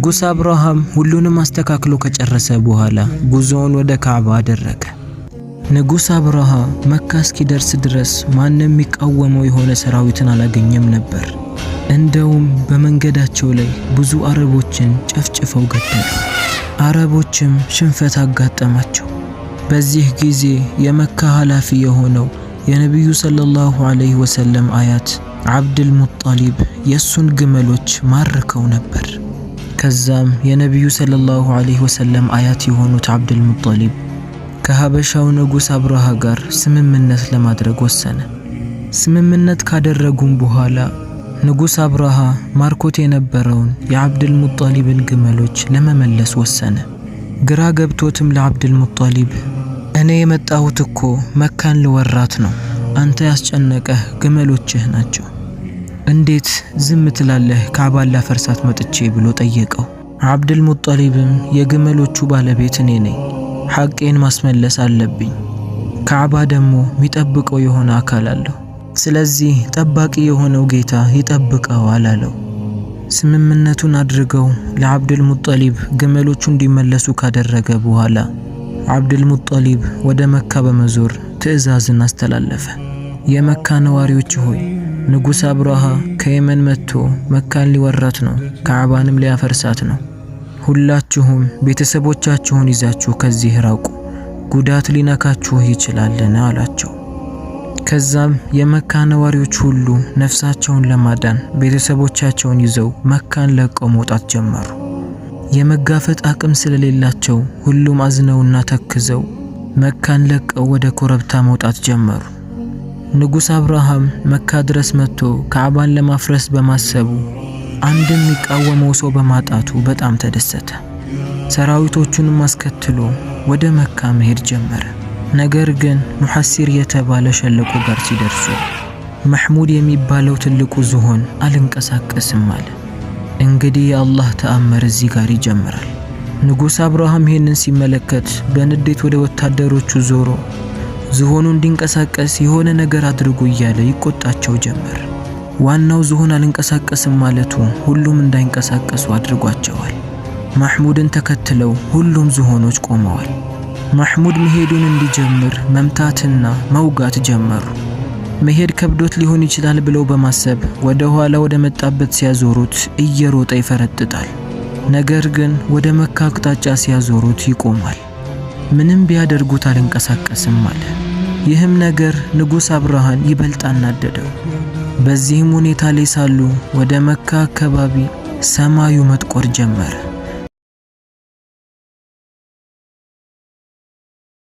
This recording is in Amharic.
ንጉስ አብርሃም ሁሉንም አስተካክሎ ከጨረሰ በኋላ ጉዞውን ወደ ካዕባ አደረገ። ንጉስ አብርሃ መካ እስኪደርስ ድረስ ማንም የሚቃወመው የሆነ ሰራዊትን አላገኘም ነበር። እንደውም በመንገዳቸው ላይ ብዙ አረቦችን ጨፍጭፈው ገደሉ። አረቦችም ሽንፈት አጋጠማቸው። በዚህ ጊዜ የመካ ኃላፊ የሆነው የነብዩ ሰለላሁ ዐለይሂ ወሰለም አያት አብዱል ሙጣሊብ የሱን ግመሎች ማርከው ነበር። ከዛም የነብዩ ሰለላሁ ዐለይሂ ወሰለም አያት የሆኑት አብዱል ሙጣሊብ ከሀበሻው ንጉስ አብርሃ ጋር ስምምነት ለማድረግ ወሰነ። ስምምነት ካደረጉም በኋላ ንጉስ አብርሃ ማርኮት የነበረውን የአብዱል ሙጣሊብን ግመሎች ለመመለስ ወሰነ። ግራ ገብቶትም ለአብዱል ሙጣሊብ እኔ የመጣሁት እኮ መካን ልወራት ነው፣ አንተ ያስጨነቀህ ግመሎችህ ናቸው፣ እንዴት ዝም ትላለህ ካዕባን ላፈርሳት መጥቼ ብሎ ጠየቀው። አብዱል ሙጣሊብም የግመሎቹ ባለቤት እኔ ነኝ፣ ሐቄን ማስመለስ አለብኝ፣ ካዕባ ደግሞ የሚጠብቀው የሆነ አካል አለው፣ ስለዚህ ጠባቂ የሆነው ጌታ ይጠብቀዋል አለው። ስምምነቱን አድርገው ለአብዱል ሙጣሊብ ግመሎቹ እንዲመለሱ ካደረገ በኋላ አብዱል ሙጣሊብ ወደ መካ በመዞር ትዕዛዝን አስተላለፈ። የመካ ነዋሪዎች ሆይ ንጉስ አብርሃ ከየመን መጥቶ መካን ሊወራት ነው፣ ካዕባንም ሊያፈርሳት ነው። ሁላችሁም ቤተሰቦቻችሁን ይዛችሁ ከዚህ ራቁ፣ ጉዳት ሊነካችሁ ይችላልና አላቸው። ከዛም የመካ ነዋሪዎች ሁሉ ነፍሳቸውን ለማዳን ቤተሰቦቻቸውን ይዘው መካን ለቀው መውጣት ጀመሩ። የመጋፈጥ አቅም ስለሌላቸው ሁሉም አዝነውና ተክዘው መካን ለቀው ወደ ኮረብታ መውጣት ጀመሩ። ንጉስ አብርሃም መካ ድረስ መጥቶ ካዕባን ለማፍረስ በማሰቡ አንድም የሚቃወመው ሰው በማጣቱ በጣም ተደሰተ። ሰራዊቶቹንም አስከትሎ ወደ መካ መሄድ ጀመረ። ነገር ግን ሙሐሲር የተባለ ሸለቆ ጋር ሲደርሱ መሕሙድ የሚባለው ትልቁ ዝሆን አልንቀሳቀስም አለ። እንግዲህ የአላህ ተአምር እዚህ ጋር ይጀምራል። ንጉስ አብርሃም ይህንን ሲመለከት በንዴት ወደ ወታደሮቹ ዞሮ ዝሆኑ እንዲንቀሳቀስ የሆነ ነገር አድርጉ እያለ ይቆጣቸው ጀመር። ዋናው ዝሆን አልንቀሳቀስም ማለቱ ሁሉም እንዳይንቀሳቀሱ አድርጓቸዋል። መሕሙድን ተከትለው ሁሉም ዝሆኖች ቆመዋል። መሕሙድ መሄዱን እንዲጀምር መምታትና መውጋት ጀመሩ። መሄድ ከብዶት ሊሆን ይችላል ብለው በማሰብ ወደ ኋላ ወደ መጣበት ሲያዞሩት እየሮጠ ይፈረጥጣል። ነገር ግን ወደ መካ አቅጣጫ ሲያዞሩት ይቆማል። ምንም ቢያደርጉት አልንቀሳቀስም አለ። ይህም ነገር ንጉስ አብርሃን ይበልጥ አናደደው። በዚህም ሁኔታ ላይ ሳሉ ወደ መካ አካባቢ ሰማዩ መጥቆር ጀመረ።